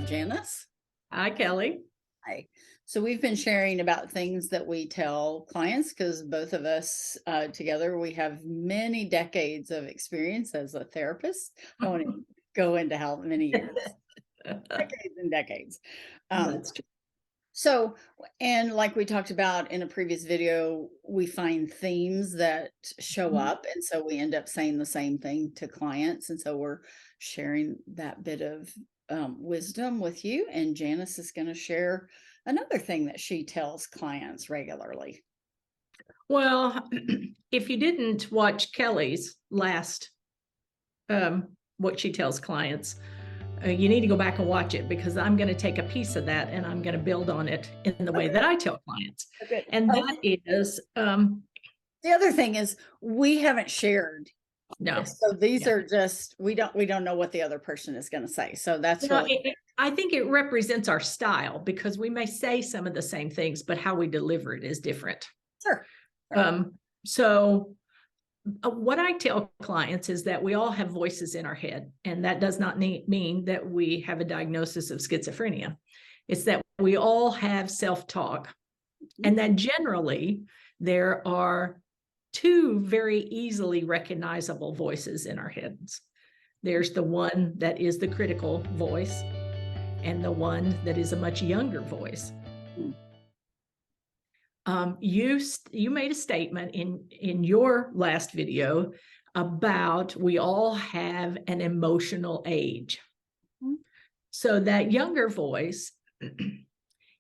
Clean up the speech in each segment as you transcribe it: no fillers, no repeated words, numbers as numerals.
Janice. Hi, Kelly. Hi. So we've been sharing about things that we tell clients because both of us together, we have many decades of experience as a therapist. I want to go into how many years, decades and decades. That's true. So, and like we talked about in a previous video, we find themes that show up. And so we end up saying the same thing to clients. And so we're sharing that bit of wisdom with you. And Janice is going to share another thing that she tells clients regularly. Well, if you didn't watch Kelly's last, what she tells clients, you need to go back and watch it because I'm going to take a piece of that and I'm going to build on it in the way that I tell clients. Okay. And that is, the other thing is we haven't shared. no. So these are just, we don't know what the other person is going to say. So that's really, I think it represents our style because we may say some of the same things, but how we deliver it is different. sure. So what I tell clients is that we all have voices in our head, and that does not mean that we have a diagnosis of schizophrenia. It's that we all have self-talk, and that generally there are two very easily recognizable voices in our heads. There's the one that is the critical voice and the one that is a much younger voice. You made a statement in your last video about we all have an emotional age. So that younger voice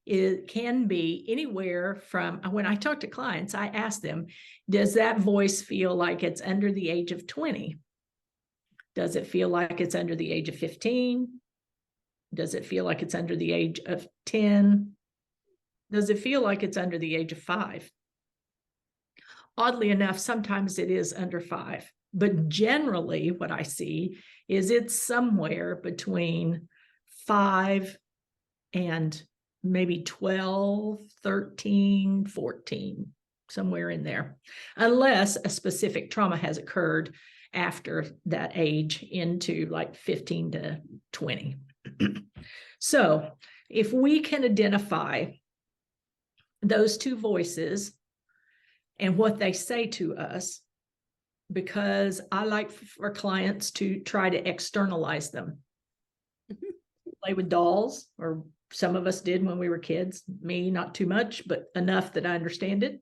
it can be anywhere from, when I talk to clients, I ask them, does that voice feel like it's under the age of 20? Does it feel like it's under the age of 15? Does it feel like it's under the age of 10? Does it feel like it's under the age of 5? Oddly enough, sometimes it is under 5, but generally what I see is it's somewhere between 5 and maybe 12, 13, 14, somewhere in there, unless a specific trauma has occurred after that age into like 15 to 20. So if we can identify those two voices and what they say to us, because I like for clients to try to externalize them. Play with dolls, or some of us did when we were kids. Me, not too much, but enough that I understand it.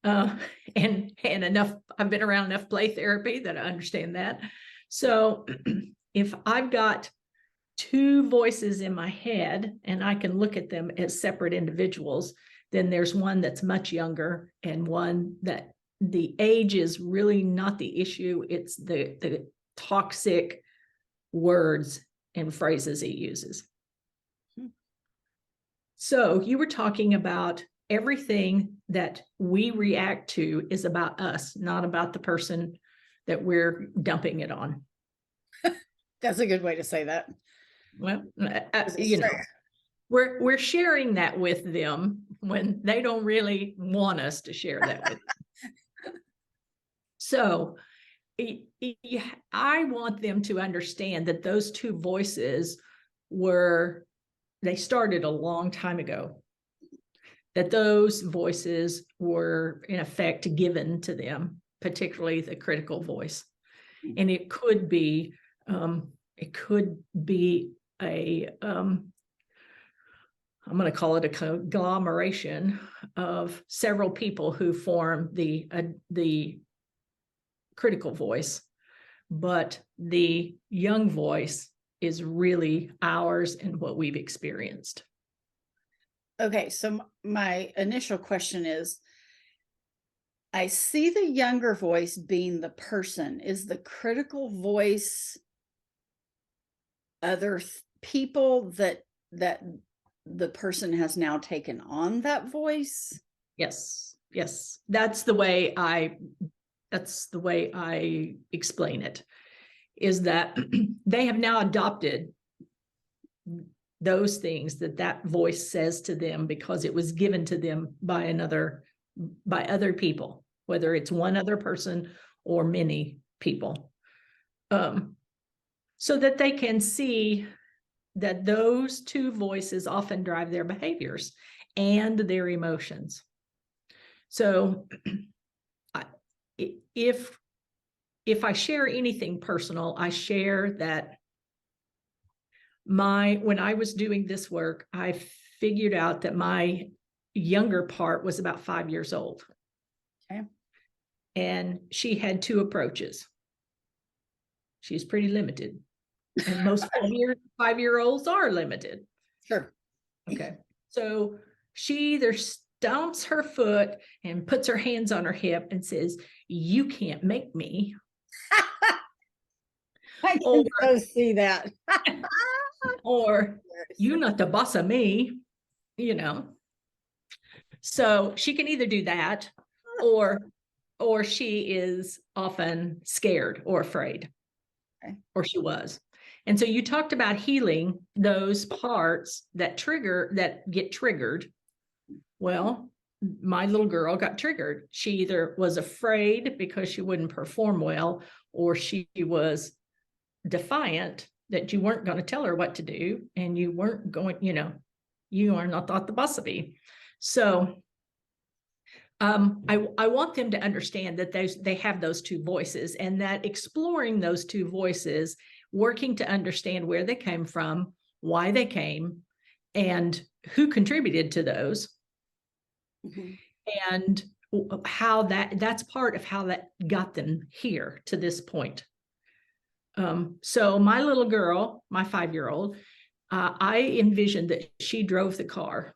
And enough, I've been around enough play therapy that I understand that. So if I've got two voices in my head and I can look at them as separate individuals, then there's one that's much younger and one that the age is really not the issue. It's the toxic words and phrases he uses. So you were talking about everything that we react to is about us, not about the person that we're dumping it on. That's a good way to say that. Well, you know, we're sharing that with them when they don't really want us to share that with them. So I want them to understand that those two voices they started a long time ago, that those voices were in effect given to them, particularly the critical voice. And it could be I'm going to call it a conglomeration of several people who form the critical voice, but the young voice is really ours and what we've experienced. Okay, so my initial question is, I see the younger voice being the person. Is the critical voice other people that the person has now taken on that voice? Yes. That's the way I explain it, is that they have now adopted those things that voice says to them because it was given to them by other people, whether it's one other person or many people, so that they can see that those two voices often drive their behaviors and their emotions. So if I share anything personal, I share that when I was doing this work, I figured out that my younger part was about 5 years old. Okay. And she had two approaches. She's pretty limited. And most 5-year-olds are limited. Sure. Okay. So she either stomps her foot and puts her hands on her hip and says, "You can't make me." I can so see that. Or "You not the boss of me," So she can either do that, or she is often scared or afraid. Okay. Or she was. And so you talked about healing those parts that get triggered. Well, my little girl got triggered. She either was afraid because she wouldn't perform well, or she was defiant that you weren't going to tell her what to do, and you weren't going, you are not thought the boss of me. So I want them to understand that they have those two voices, and that exploring those two voices, working to understand where they came from, why they came, and who contributed to those, and how that's part of how that got them here to this point. So my little girl, my 5-year-old, I envisioned that she drove the car.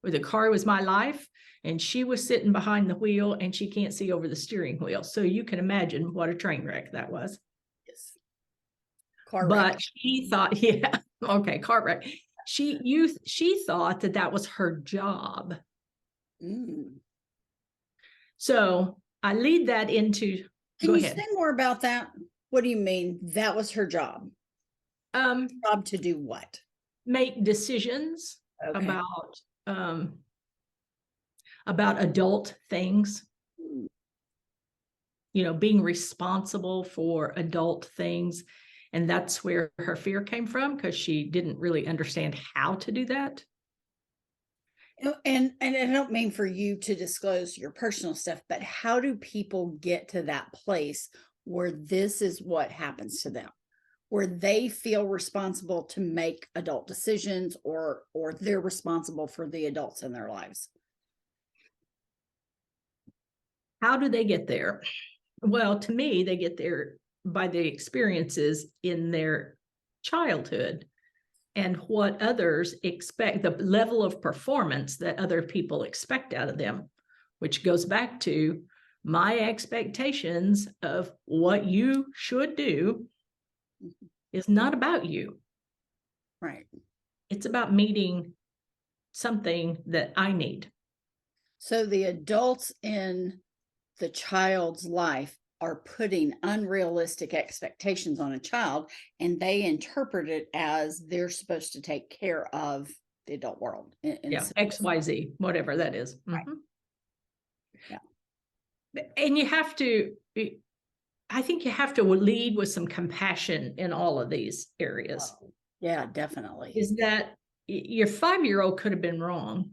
The car was my life, and she was sitting behind the wheel, and she can't see over the steering wheel. So you can imagine what a train wreck that was. Yes. Car wreck. But she thought, yeah, okay, car wreck. She thought that was her job. So I lead that into. Can you say more about that? What do you mean? That was her job? Job to do what? Make decisions about adult things, being responsible for adult things. And that's where her fear came from, because she didn't really understand how to do that. And I don't mean for you to disclose your personal stuff, but how do people get to that place where this is what happens to them, where they feel responsible to make adult decisions, or they're responsible for the adults in their lives? How do they get there? Well, to me, they get there by the experiences in their childhood and what others expect, the level of performance that other people expect out of them, which goes back to my expectations of what you should do is not about you. Right. It's about meeting something that I need. So the adults in the child's life are putting unrealistic expectations on a child, and they interpret it as they're supposed to take care of the adult world. XYZ, whatever that is. Right. Yeah. And I think you have to lead with some compassion in all of these areas. Yeah, definitely. Is that your 5-year-old could have been wrong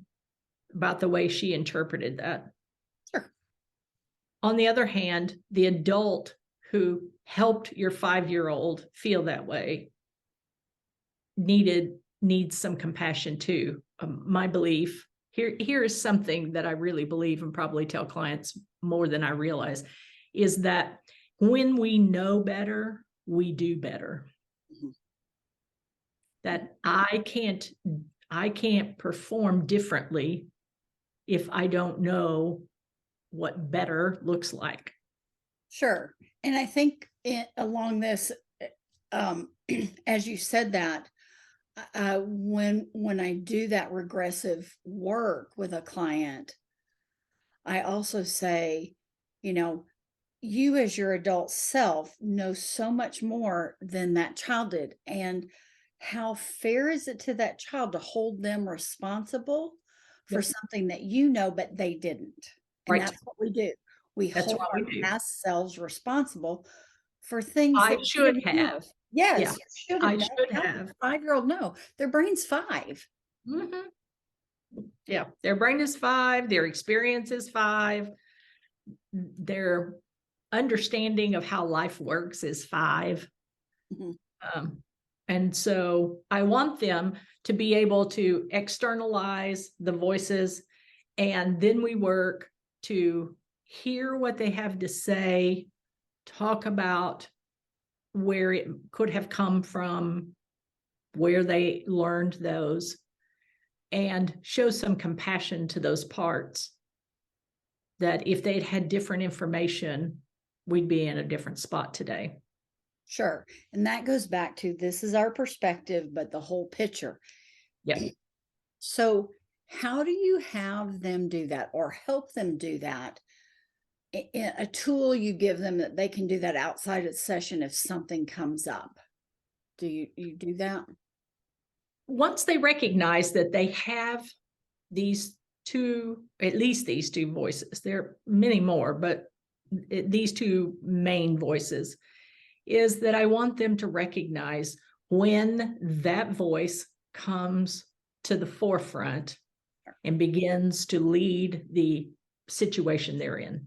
about the way she interpreted that. Sure. On the other hand, the adult who helped your 5-year-old feel that way needs some compassion too. My belief here is something that I really believe, and probably tell clients more than I realize, is that when we know better, we do better. That I can't perform differently if I don't know what better looks like. Sure. And I think along this, as you said that, when I do that regressive work with a client, I also say, you as your adult self know so much more than that child did. And how fair is it to that child to hold them responsible for something that but they didn't? And Right. that's what we do. We hold our past selves responsible for things I that should have. Yes, Yeah, you should have I known. should How does have. a 5-year-old know? Their brain's 5. Mhm. Yeah, their brain is 5, their experience is 5, their understanding of how life works is 5. Mhm. Um, and so I want them to be able to externalize the voices, and then we work to hear what they have to say, talk about where it could have come from, where they learned those, and show some compassion to those parts that if they'd had different information, we'd be in a different spot today. Sure. And that goes back to this is our perspective, but the whole picture. Yeah. So, how do you have them do that or help them do that? A tool you give them that they can do that outside of session if something comes up. Do you do that? Once they recognize that they have these two, at least these two voices, there are many more, but these two main voices, is that I want them to recognize when that voice comes to the forefront and begins to lead the situation they're in.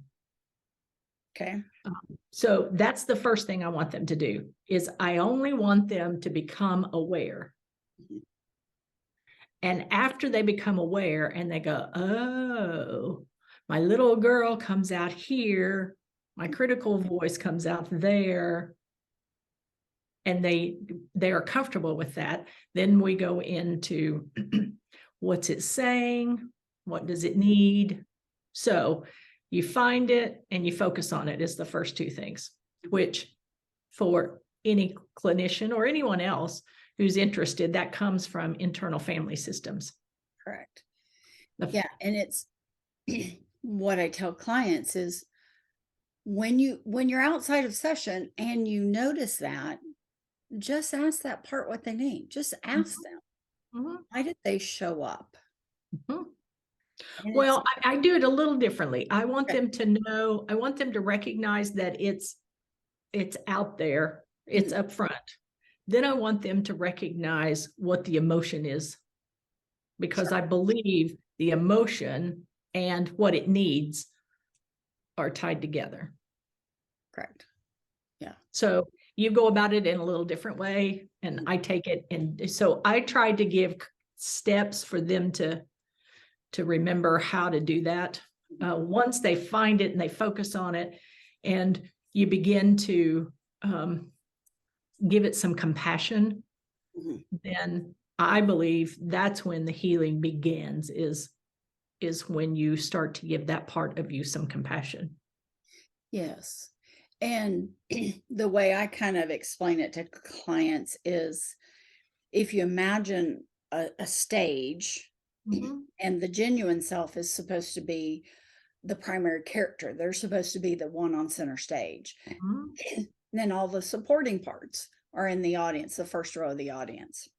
Okay. So that's the first thing I want them to do, is I only want them to become aware. Mhm. And after they become aware and they go, oh, my little girl comes out here, my critical voice comes out there, and they are comfortable with that, then we go into what's it saying, what does it need. So you find it and you focus on it is the first two things, which for any clinician or anyone else who's interested, that comes from internal family systems. Correct. Yeah. And it's what I tell clients is when you're outside of session and you notice that, just ask that part what they need. Just ask them, Mhm. why did they show up? Mhm. And it's Well, I do it a little differently. I want okay. them to know, I want them to recognize that it's out there, it's Mhm. up front. Then I want them to recognize what the emotion is, because Sure. I believe the emotion and what it needs are tied together. Correct. Yeah. So you go about it in a little different way, and Mhm. I take it. And so I tried to give steps for them to remember how to do that. Once they find it and they focus on it, and you begin to give it some compassion, Mhm. then I believe that's when the healing begins, is when you start to give that part of you some compassion. Yes. And the way I kind of explain it to clients is if you imagine a stage Mhm. and the genuine self is supposed to be the primary character, they're supposed to be the one on center stage. Mhm. Then all the supporting parts are in the audience, the first row of the audience.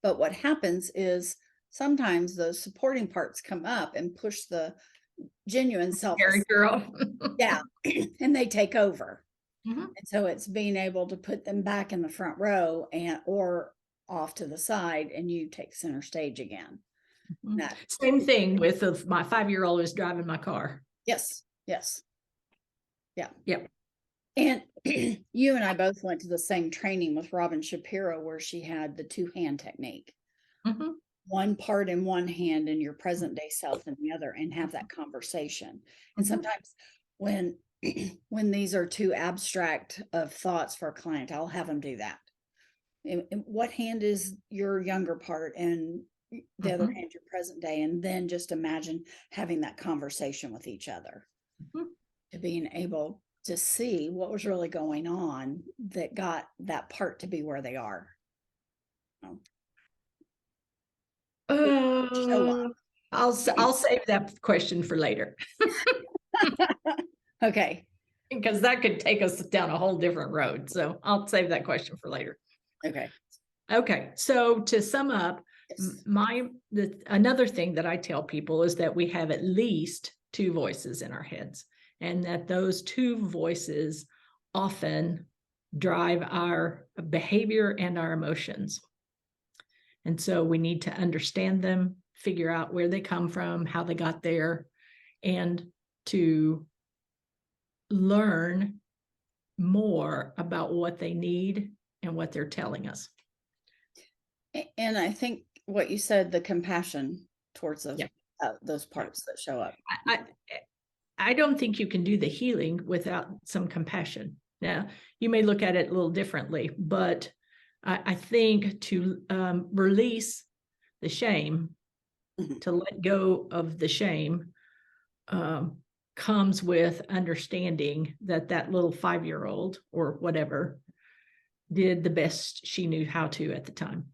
But what happens is sometimes those supporting parts come up and push the genuine self Scary aside. girl. Yeah, and they take over. Mhm. And so it's being able to put them back in the front row and or off to the side and you take center stage again. Mhm. That Same thing with my 5-year-old is driving my car. yes, yes. Yeah. Yep. And you and I both went to the same training with Robin Shapiro where she had the two-hand technique. Mhm. One part in one hand and your present day self in the other and have that conversation. And Mhm. sometimes when when these are too abstract of thoughts for a client, I'll have them do that. And what hand is your younger part and the other Mhm. hand your present day, and then just imagine having that conversation with each other Mhm. to being able to see what was really going on that got that part to be where they are. Oh, show Uh, I'll save that question for later, up. Okay. because that could take us down a whole different road. So I'll save that question for later. Okay. Okay, so to sum up, Yes. another thing that I tell people is that we have at least two voices in our heads, and that those two voices often drive our behavior and our emotions. And so we need to understand them, figure out where they come from, how they got there, and to learn more about what they need and what they're telling us. And I think what you said, the compassion towards Yeah. those parts that show up. I, I don't think you can do the healing without some compassion. Now, you may look at it a little differently, but I think to release the shame, Mhm. to let go of the shame, comes with understanding that that little 5-year-old or whatever did the best she knew how to at the time.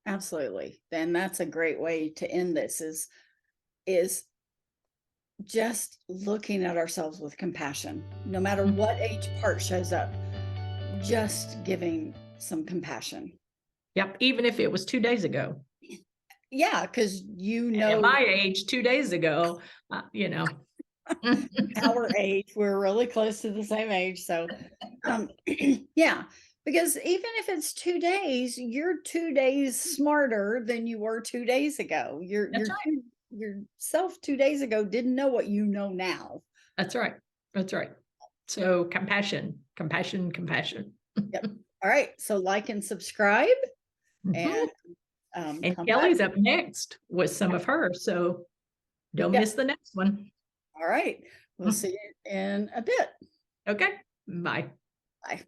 Absolutely. Then that's a great way to end this is just looking at ourselves with compassion, no matter Mhm. what age part shows up, just giving some compassion. Yep, even if it was 2 days ago. Yeah, because And at my age, 2 days ago, you know. our age, we're really close to the same age. So, yeah, because even if it's 2 days, you're 2 days smarter than you were 2 days ago. That's right. Yourself 2 days ago didn't know what you know now. That's right. That's right. So compassion, compassion, compassion. Yep. All right. So like and subscribe Mhm. and And come back. Kelly's up next with some of her, so don't Yeah. miss the next one. All right. We'll see you in a bit. Okay, bye. Bye.